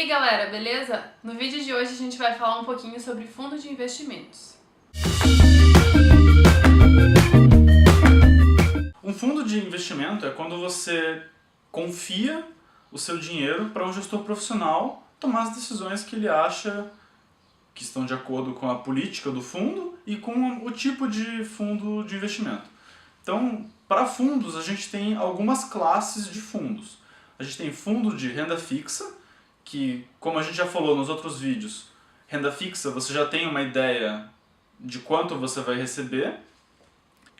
aí galera, beleza? No vídeo de hoje a gente vai falar um pouquinho sobre fundo de investimentos. Um fundo de investimento é quando você confia o seu dinheiro para um gestor profissional tomar as decisões que ele acha que estão de acordo com a política do fundo e com o tipo de fundo de investimento. Então, para fundos, a gente tem algumas classes de fundos. A gente tem fundo de renda fixa, que, como a gente já falou nos outros vídeos, renda fixa você já tem uma ideia de quanto você vai receber.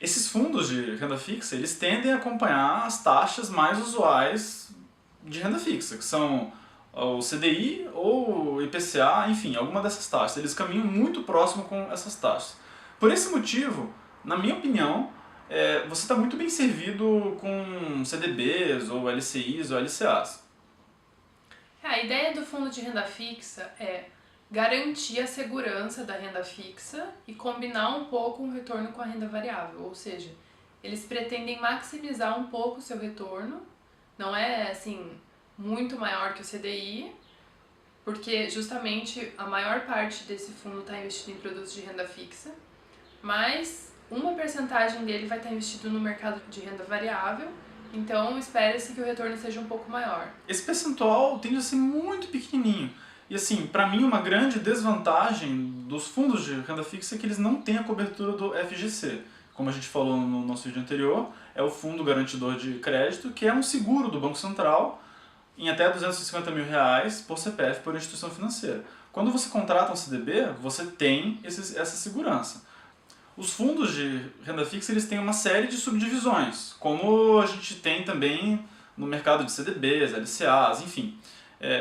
Esses fundos de renda fixa, eles tendem a acompanhar as taxas mais usuais de renda fixa, que são o CDI ou o IPCA, enfim, alguma dessas taxas. Eles caminham muito próximo com essas taxas. Por esse motivo, na minha opinião, você está muito bem servido com CDBs, ou LCIs, ou LCAs. A ideia do fundo de renda fixa é garantir a segurança da renda fixa e combinar um pouco o retorno com a renda variável, ou seja, eles pretendem maximizar um pouco o seu retorno, não é assim muito maior que o CDI, porque justamente a maior parte desse fundo está investido em produtos de renda fixa, mas uma percentagem dele vai estar investido no mercado de renda variável. Então, espera-se que o retorno seja um pouco maior. Esse percentual tende a ser muito pequenininho. E assim, para mim, uma grande desvantagem dos fundos de renda fixa é que eles não têm a cobertura do FGC. Como a gente falou no nosso vídeo anterior, é o Fundo Garantidor de Crédito, que é um seguro do Banco Central em até R$250 mil por CPF por instituição financeira. Quando você contrata um CDB, você tem essa segurança. Os fundos de renda fixa eles têm uma série de subdivisões, como a gente tem também no mercado de CDBs, LCAs, enfim.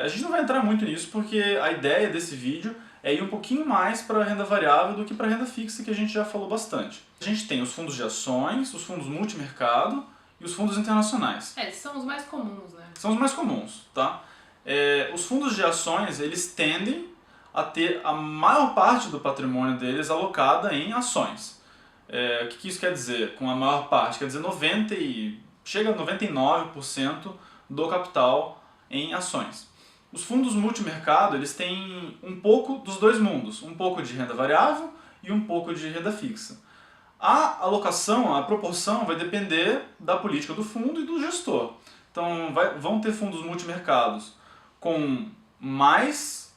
A gente não vai entrar muito nisso porque a ideia desse vídeo é ir um pouquinho mais para a renda variável do que para a renda fixa, que a gente já falou bastante. A gente tem os fundos de ações, os fundos multimercado e os fundos internacionais. Eles são os mais comuns, né? São os mais comuns, tá? Os fundos de ações, eles tendem a ter a maior parte do patrimônio deles alocada em ações. O que isso quer dizer com a maior parte? Quer dizer chega a 99% do capital em ações. Os fundos multimercado eles têm um pouco dos dois mundos, um pouco de renda variável e um pouco de renda fixa. A alocação, a proporção vai depender da política do fundo e do gestor. Então vão ter fundos multimercados com mais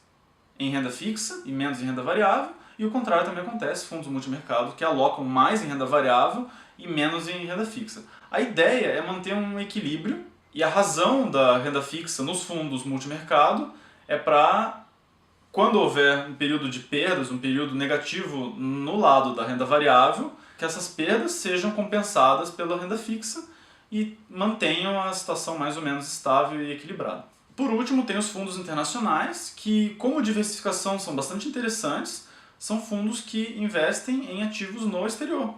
em renda fixa e menos em renda variável, e o contrário também acontece, fundos multimercado que alocam mais em renda variável e menos em renda fixa. A ideia é manter um equilíbrio, e a razão da renda fixa nos fundos multimercado é para, quando houver um período de perdas, um período negativo no lado da renda variável, que essas perdas sejam compensadas pela renda fixa e mantenham a situação mais ou menos estável e equilibrada. Por último, tem os fundos internacionais, que, como diversificação, são bastante interessantes. São fundos que investem em ativos no exterior.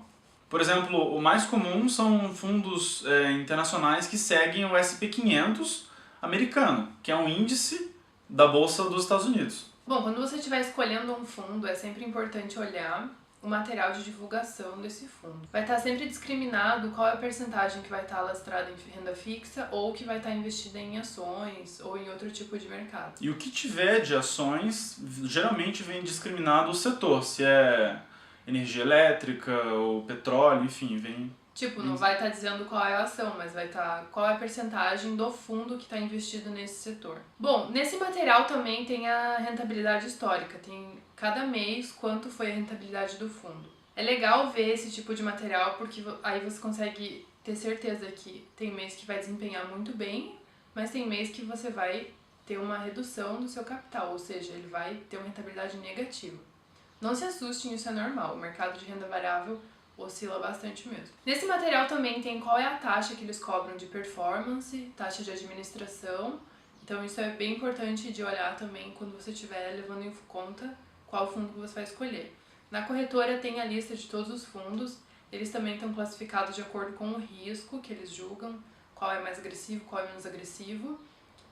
Por exemplo, o mais comum são fundos internacionais que seguem o SP500 americano, que é um índice da Bolsa dos Estados Unidos. Bom, quando você estiver escolhendo um fundo, é sempre importante olhar o material de divulgação desse fundo. Vai estar sempre discriminado qual é a percentagem que vai estar alastrada em renda fixa ou que vai estar investida em ações ou em outro tipo de mercado. E o que tiver de ações, geralmente vem discriminado o setor, se é energia elétrica ou petróleo, enfim, vem... Tipo, não vai estar dizendo qual é a ação, mas vai estar qual é a percentagem do fundo que está investido nesse setor. Bom, nesse material também tem a rentabilidade histórica, tem cada mês quanto foi a rentabilidade do fundo. É legal ver esse tipo de material porque aí você consegue ter certeza que tem mês que vai desempenhar muito bem, mas tem mês que você vai ter uma redução do seu capital, ou seja, ele vai ter uma rentabilidade negativa. Não se assustem, isso é normal, o mercado de renda variável oscila bastante mesmo. Nesse material também tem qual é a taxa que eles cobram de performance, taxa de administração. Então isso é bem importante de olhar também quando você estiver levando em conta qual fundo que você vai escolher. Na corretora tem a lista de todos os fundos, eles também estão classificados de acordo com o risco que eles julgam, qual é mais agressivo, qual é menos agressivo.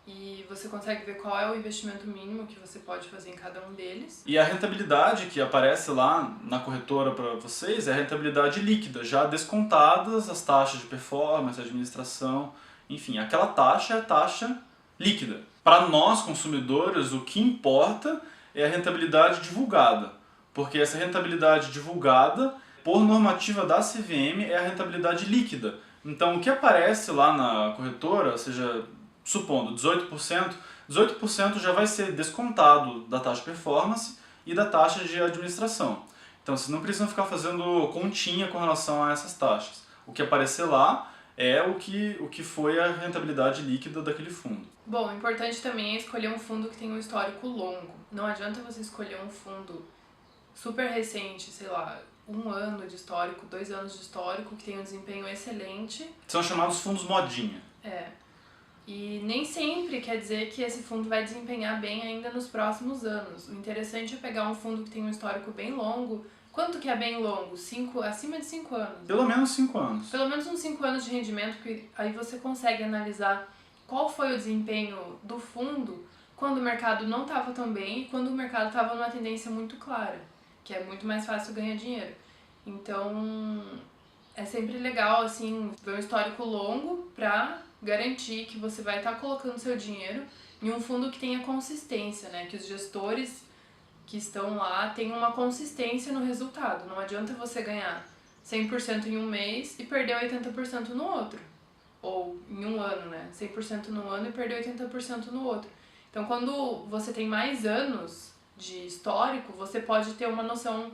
E você consegue ver qual é o investimento mínimo que você pode fazer em cada um deles. E a rentabilidade que aparece lá na corretora para vocês é a rentabilidade líquida, já descontadas as taxas de performance, administração, enfim, aquela taxa é a taxa líquida. Para nós, consumidores, o que importa é a rentabilidade divulgada, porque essa rentabilidade divulgada, por normativa da CVM, é a rentabilidade líquida. Então, o que aparece lá na corretora, seja, supondo 18%, 18% já vai ser descontado da taxa de performance e da taxa de administração. Então, vocês não precisam ficar fazendo continha com relação a essas taxas. O que aparecer lá é o que foi a rentabilidade líquida daquele fundo. Bom, o importante também é escolher um fundo que tenha um histórico longo. Não adianta você escolher um fundo super recente, sei lá, 1 ano de histórico, 2 anos de histórico, que tem um desempenho excelente. São chamados fundos modinha. E nem sempre quer dizer que esse fundo vai desempenhar bem ainda nos próximos anos. O interessante é pegar um fundo que tem um histórico bem longo. Quanto que é bem longo? Acima de 5 anos. Pelo menos 5 anos. Pelo menos uns 5 anos de rendimento, porque aí você consegue analisar qual foi o desempenho do fundo quando o mercado não estava tão bem e quando o mercado estava numa tendência muito clara, que é muito mais fácil ganhar dinheiro. Então, é sempre legal, assim, ver um histórico longo para garantir que você vai estar colocando seu dinheiro em um fundo que tenha consistência, né? Que os gestores que estão lá tenham uma consistência no resultado. Não adianta você ganhar 100% em um mês e perder 80% no outro. Ou em um ano, né? 100% no ano e perder 80% no outro. Então, quando você tem mais anos de histórico, você pode ter uma noção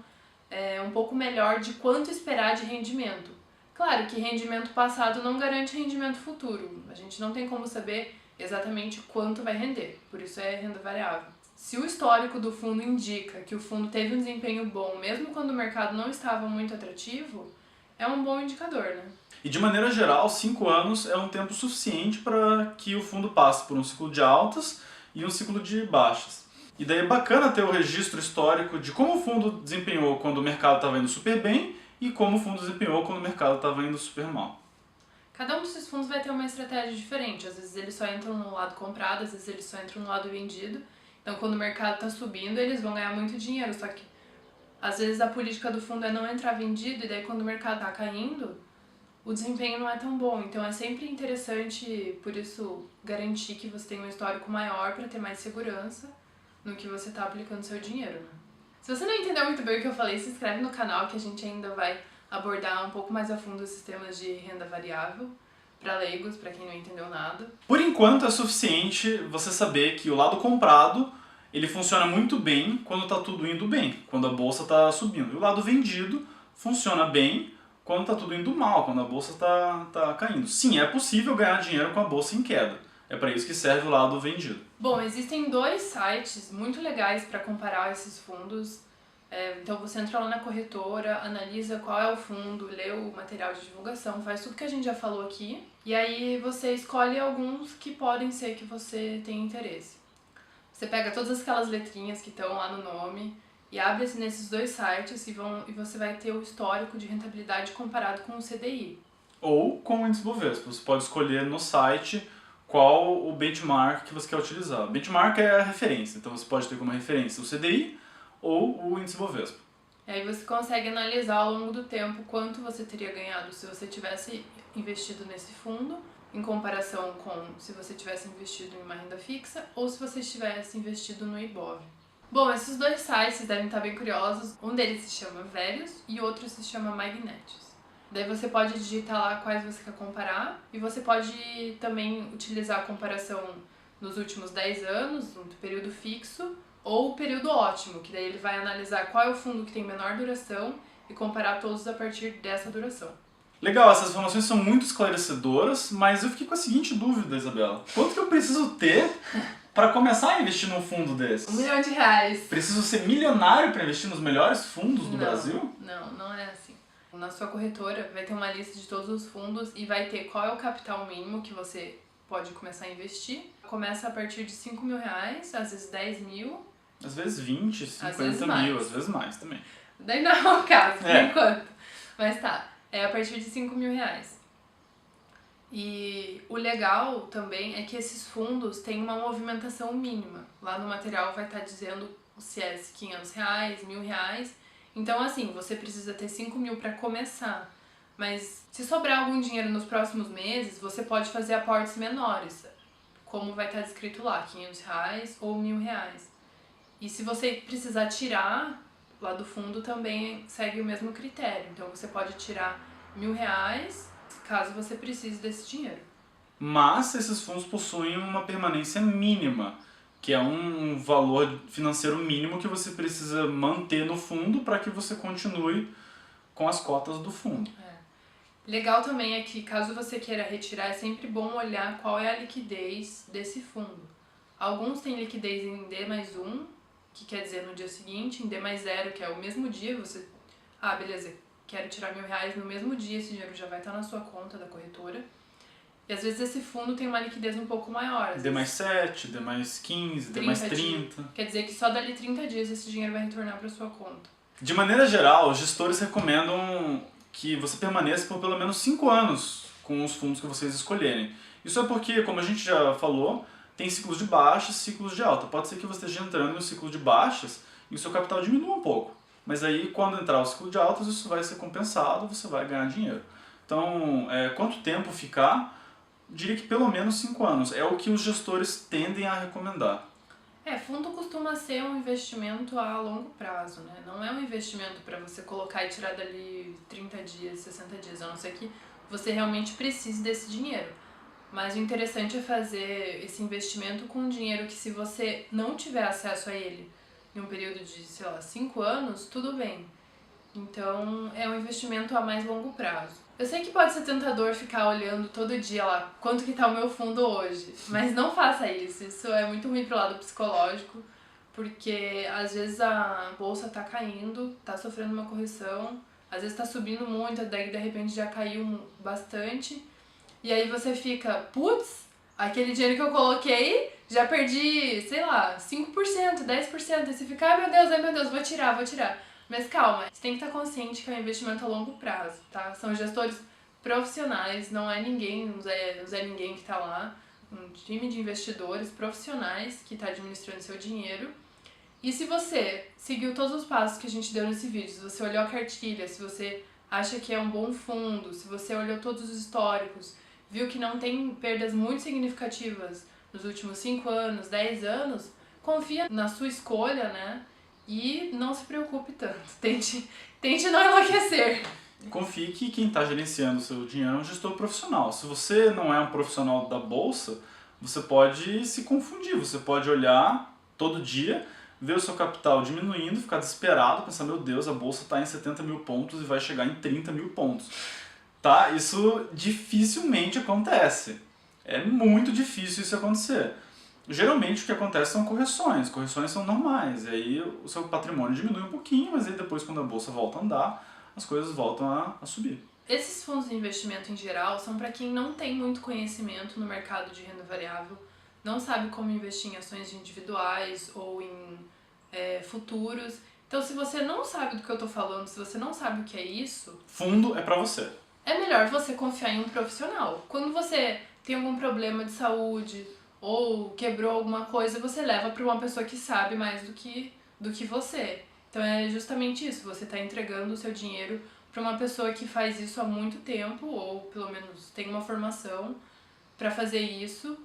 um pouco melhor de quanto esperar de rendimento. Claro que rendimento passado não garante rendimento futuro. A gente não tem como saber exatamente quanto vai render, por isso é renda variável. Se o histórico do fundo indica que o fundo teve um desempenho bom, mesmo quando o mercado não estava muito atrativo, é um bom indicador, né? E de maneira geral, 5 anos é um tempo suficiente para que o fundo passe por um ciclo de altas e um ciclo de baixas. E daí é bacana ter o registro histórico de como o fundo desempenhou quando o mercado estava indo super bem e como o fundo desempenhou quando o mercado estava indo super mal. Cada um desses fundos vai ter uma estratégia diferente. Às vezes eles só entram no lado comprado, às vezes eles só entram no lado vendido. Então, quando o mercado está subindo, eles vão ganhar muito dinheiro. Só que, às vezes, a política do fundo é não entrar vendido, e daí quando o mercado está caindo, o desempenho não é tão bom. Então, é sempre interessante, por isso, garantir que você tenha um histórico maior para ter mais segurança no que você está aplicando seu dinheiro, né? Se você não entendeu muito bem o que eu falei, se inscreve no canal que a gente ainda vai abordar um pouco mais a fundo os sistemas de renda variável para leigos, para quem não entendeu nada. Por enquanto é suficiente você saber que o lado comprado ele funciona muito bem quando está tudo indo bem, quando a bolsa está subindo. E o lado vendido funciona bem quando está tudo indo mal, quando a bolsa está caindo. Sim, é possível ganhar dinheiro com a bolsa em queda. É para isso que serve o lado vendido. Bom, existem 2 sites muito legais para comparar esses fundos. Então você entra lá na corretora, analisa qual é o fundo, lê o material de divulgação, faz tudo que a gente já falou aqui. E aí você escolhe alguns que podem ser que você tenha interesse. Você pega todas aquelas letrinhas que estão lá no nome e abre nesses 2 sites e você vai ter o histórico de rentabilidade comparado com o CDI. Ou com o índice Bovespa. Você pode escolher no site qual o benchmark que você quer utilizar. O benchmark é a referência, então você pode ter como referência o CDI ou o índice Bovespa. E aí você consegue analisar ao longo do tempo quanto você teria ganhado se você tivesse investido nesse fundo, em comparação com se você tivesse investido em uma renda fixa ou se você tivesse investido no Ibov. Bom, esses 2 sites devem estar bem curiosos. Um deles se chama Verius e outro se chama Magnetis. Daí você pode digitar lá quais você quer comparar e você pode também utilizar a comparação nos últimos 10 anos, no período fixo, ou o período ótimo, que daí ele vai analisar qual é o fundo que tem menor duração e comparar todos a partir dessa duração. Legal, essas informações são muito esclarecedoras, mas eu fiquei com a seguinte dúvida, Isabela. Quanto que eu preciso ter para começar a investir num fundo desse? R$1 milhão. Preciso ser milionário para investir nos melhores fundos do Brasil? Não é assim. Na sua corretora vai ter uma lista de todos os fundos e vai ter qual é o capital mínimo que você pode começar a investir. Começa a partir de R$5 mil, às vezes 10 mil. Às vezes 20, 50 mil, às vezes mais também. Daí não é o caso, por enquanto. Mas tá, é a partir de R$5 mil. E o legal também é que esses fundos têm uma movimentação mínima. Lá no material vai estar dizendo se é R$500, R$1.000. Então, assim, você precisa ter 5 mil para começar. Mas se sobrar algum dinheiro nos próximos meses, você pode fazer aportes menores. como vai estar descrito lá, R$ 500 ou R$ 1.000. E se você precisar tirar lá do fundo, também segue o mesmo critério. Então você pode tirar R$ 1.000 caso você precise desse dinheiro. Mas esses fundos possuem uma permanência mínima, que é um valor financeiro mínimo que você precisa manter no fundo para que você continue com as cotas do fundo. Legal também é que, caso você queira retirar, é sempre bom olhar qual é a liquidez desse fundo. Alguns têm liquidez em D+1, que quer dizer no dia seguinte, em D+0, que é o mesmo dia, você... Ah, beleza, quero tirar R$ 1.000 no mesmo dia, esse dinheiro já vai estar na sua conta da corretora. E às vezes esse fundo tem uma liquidez um pouco maior. D+7, D+15, D+30. Quer dizer que só dali 30 dias esse dinheiro vai retornar para sua conta. De maneira geral, os gestores recomendam que você permaneça por pelo menos 5 anos com os fundos que vocês escolherem. Isso é porque, como a gente já falou, tem ciclos de baixas e ciclos de alta. Pode ser que você esteja entrando no ciclo de baixas e o seu capital diminua um pouco. Mas aí, quando entrar o ciclo de altas, isso vai ser compensado, você vai ganhar dinheiro. Então, quanto tempo ficar? Diria que pelo menos 5 anos. É o que os gestores tendem a recomendar. Fundo costuma ser um investimento a longo prazo, né? Não é um investimento para você colocar e tirar dali 30 dias, 60 dias, a não ser que você realmente precise desse dinheiro. Mas o interessante é fazer esse investimento com dinheiro que, se você não tiver acesso a ele em um período de, 5 anos, tudo bem. Então, é um investimento a mais longo prazo. Eu sei que pode ser tentador ficar olhando todo dia lá quanto que tá o meu fundo hoje, mas não faça isso. Isso é muito ruim pro lado psicológico, porque às vezes a bolsa tá caindo, tá sofrendo uma correção, às vezes tá subindo muito, daí de repente já caiu bastante, e aí você fica, putz, aquele dinheiro que eu coloquei, já perdi, 5%, 10%, e você fica, ai meu Deus, vou tirar. Mas calma, você tem que estar consciente que é um investimento a longo prazo, tá? São gestores profissionais, não é ninguém, não é ninguém que tá lá. Um time de investidores profissionais que está administrando seu dinheiro. E se você seguiu todos os passos que a gente deu nesse vídeo, se você olhou a cartilha, se você acha que é um bom fundo, se você olhou todos os históricos, viu que não tem perdas muito significativas nos últimos 5 anos, 10 anos, confia na sua escolha, né? E não se preocupe tanto. Tente não enlouquecer. Confie que quem está gerenciando o seu dinheiro é um gestor profissional. Se você não é um profissional da bolsa, você pode se confundir. Você pode olhar todo dia, ver o seu capital diminuindo, ficar desesperado, pensar, meu Deus, a bolsa está em 70 mil pontos e vai chegar em 30 mil pontos. Tá? Isso dificilmente acontece. É muito difícil isso acontecer. Geralmente o que acontece são correções são normais, e aí o seu patrimônio diminui um pouquinho, mas aí depois, quando a bolsa volta a andar, as coisas voltam a subir. Esses fundos de investimento em geral são para quem não tem muito conhecimento no mercado de renda variável, não sabe como investir em ações individuais ou em futuros. Então, se você não sabe do que eu tô falando, se você não sabe o que é isso... Fundo é para você. É melhor você confiar em um profissional. Quando você tem algum problema de saúde ou quebrou alguma coisa, você leva para uma pessoa que sabe mais do que você. Então é justamente isso, você está entregando o seu dinheiro para uma pessoa que faz isso há muito tempo, ou pelo menos tem uma formação para fazer isso,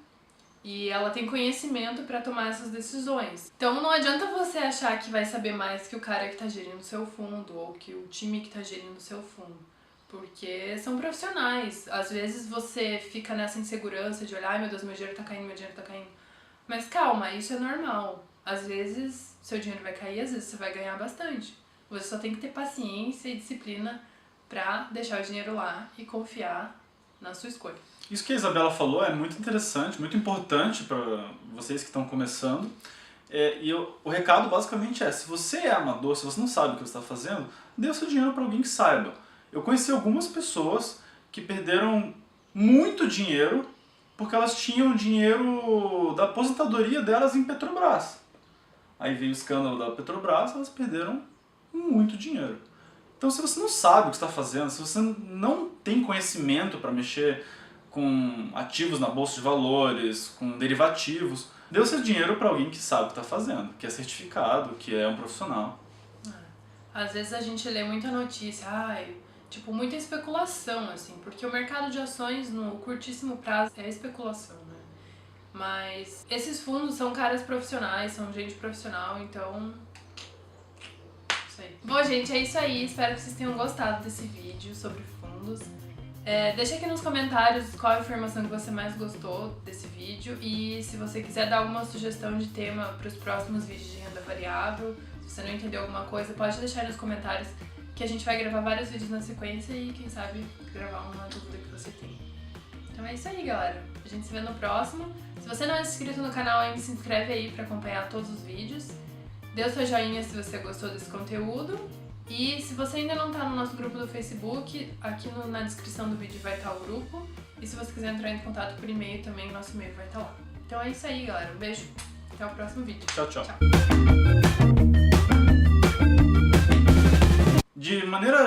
e ela tem conhecimento para tomar essas decisões. Então não adianta você achar que vai saber mais que o cara que está gerindo o seu fundo, ou que o time que está gerindo o seu fundo. Porque são profissionais. Às vezes você fica nessa insegurança de olhar, ai meu Deus, meu dinheiro tá caindo. Mas calma, isso é normal. Às vezes seu dinheiro vai cair, às vezes você vai ganhar bastante. Você só tem que ter paciência e disciplina pra deixar o dinheiro lá e confiar na sua escolha. Isso que a Isabela falou é muito interessante, muito importante para vocês que estão começando. O recado basicamente é, se você é amador, se você não sabe o que você está fazendo, dê o seu dinheiro para alguém que saiba. Eu conheci algumas pessoas que perderam muito dinheiro porque elas tinham dinheiro da aposentadoria delas em Petrobras. Aí veio o escândalo da Petrobras, elas perderam muito dinheiro. Então, se você não sabe o que está fazendo, se você não tem conhecimento para mexer com ativos na bolsa de valores, com derivativos, dê o seu dinheiro para alguém que sabe o que está fazendo, que é certificado, que é um profissional. Às vezes a gente lê muita notícia, muita especulação, assim, porque o mercado de ações no curtíssimo prazo é especulação, né? Mas esses fundos são caras profissionais, são gente profissional, então... Isso aí. Bom, gente, é isso aí. Espero que vocês tenham gostado desse vídeo sobre fundos. Deixa aqui nos comentários qual a informação que você mais gostou desse vídeo e se você quiser dar alguma sugestão de tema para os próximos vídeos de renda variável, se você não entendeu alguma coisa, pode deixar aí nos comentários que a gente vai gravar vários vídeos na sequência e quem sabe gravar uma dúvida que você tem. Então é isso aí, galera. A gente se vê no próximo. Se você não é inscrito no canal ainda, se inscreve aí para acompanhar todos os vídeos. Dê o seu joinha se você gostou desse conteúdo. E se você ainda não tá no nosso grupo do Facebook, aqui na descrição do vídeo vai estar o grupo. E se você quiser entrar em contato por e-mail também, nosso e-mail vai estar lá. Então é isso aí, galera. Um beijo. Até o próximo vídeo. Tchau, tchau. Tchau. De maneira...